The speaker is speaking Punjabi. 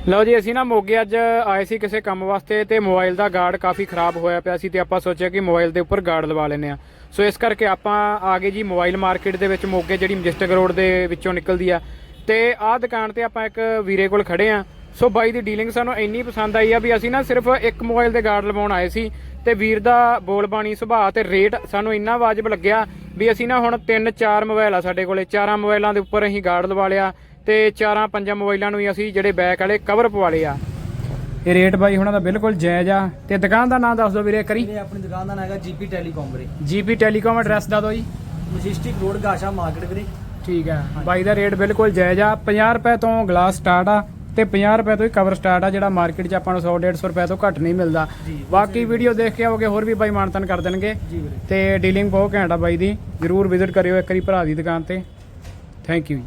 ਲਓ ਜੀ ਅਸੀਂ ਨਾ ਮੋਗੇ ਅੱਜ ਆਏ ਸੀ ਕਿਸੇ ਕੰਮ ਵਾਸਤੇ ਤੇ ਮੋਬਾਈਲ ਦਾ ਗਾਰਡ ਕਾਫੀ ਖਰਾਬ ਹੋਇਆ ਪਿਆ ਸੀ ਤੇ ਆਪਾਂ ਸੋਚਿਆ ਕਿ ਮੋਬਾਈਲ ਦੇ ਉੱਪਰ ਗਾਰਡ ਲਵਾ ਲੈਂਦੇ ਆ। ਸੋ ਇਸ ਕਰਕੇ ਆਪਾਂ ਆ ਗਏ ਜੀ ਮੋਬਾਈਲ ਮਾਰਕੀਟ ਦੇ ਵਿੱਚ ਮੋਗੇ, ਜਿਹੜੀ ਮਜਿਸਟਿਕ ਰੋਡ ਦੇ ਵਿੱਚੋਂ ਨਿਕਲਦੀ ਆ। ਤੇ ਆਹ ਦੁਕਾਨ ਤੇ ਆਪਾਂ ਇੱਕ ਵੀਰੇ ਕੋਲ ਖੜੇ ਆ। ਸੋ ਬਾਈ ਦੀ ਡੀਲਿੰਗ ਸਾਨੂੰ ਇੰਨੀ ਪਸੰਦ ਆਈ ਆ ਵੀ ਅਸੀਂ ਨਾ ਸਿਰਫ ਇੱਕ ਮੋਬਾਈਲ ਦੇ ਗਾਰਡ ਲਵਾਉਣ ਆਏ ਸੀ ਤੇ ਵੀਰ ਦਾ ਬੋਲ ਬਾਣੀ ਸੁਭਾਅ ਤੇ ਰੇਟ ਸਾਨੂੰ ਇੰਨਾ ਵਾਜਬ ਲੱਗਿਆ ਵੀ ਅਸੀਂ ਨਾ ਹੁਣ 3-4 ਮੋਬਾਈਲ ਆ ਸਾਡੇ ਕੋਲੇ, 4 ਮੋਬਾਈਲਾਂ ਦੇ ਉੱਪਰ ਅਸੀਂ ਗਾਰਡ ਲਵਾ ਲਿਆ ਤੇ 4-5 ਮੋਬਾਈਲਾਂ ਨੂੰ ਹੀ ਅਸੀਂ ਜਿਹੜੇ ਬੈਕ ਵਾਲੇ ਕਵਰ ਪਵਾ ਲਏ ਆ। ਇਹ ਰੇਟ ਬਾਈ ਉਹਨਾਂ ਦਾ ਬਿਲਕੁਲ ਜਾਇਜ਼ ਆ। ਤੇ ਦੁਕਾਨ ਦਾ ਨਾਮ ਦੱਸ ਦਿਓ ਵੀਰੇ ਕਰੀ। ਆਪਣੀ ਦੁਕਾਨ ਦਾ ਨਾਮ ਹੈਗਾ ਜੀਪੀ ਟੈਲੀਕਾਮ ਵੀਰੇ। ਜੀਪੀ ਟੈਲੀਕਾਮ ਐਡਰੈਸ ਦੱਸ ਦਿਓ ਜੀ। ਮਜਿਸਟਿਕ ਰੋਡ ਗਾਸ਼ਾ ਮਾਰਕੀਟ ਵੀਰੇ। ਠੀਕ ਹੈ ਬਾਈ ਦਾ ਰੇਟ ਬਿਲਕੁਲ ਜਾਇਜ਼ ਆ। 50 ਰੁਪਏ ਤੋਂ ਗਲਾਸ ਸਟਾਰਟ ਆ ਤੇ 50 ਰੁਪਏ ਤੋਂ ਹੀ ਕਵਰ ਸਟਾਰਟ ਆ, ਜਿਹੜਾ ਮਾਰਕੀਟ 'ਚ ਆਪਾਂ ਨੂੰ 100-150 ਰੁਪਏ ਤੋਂ ਘੱਟ ਨਹੀਂ ਮਿਲਦਾ। ਬਾਕੀ ਵੀਡੀਓ ਦੇਖ ਕੇ ਆਓਗੇ ਹੋਰ ਵੀ ਬਾਈ ਮਾਨਤਨ ਕਰ ਦੇਣਗੇ ਤੇ ਡੀਲਿੰਗ ਬਹੁਤ ਘੈਂਟ ਆ ਬਾਈ ਦੀ। ਜ਼ਰੂਰ ਵਿਜ਼ਿਟ ਕਰਿਓ ਇੱਕ ਵਾਰੀ ਭਰਾ ਦੀ ਦੁਕਾਨ ਤੇ। Thank you.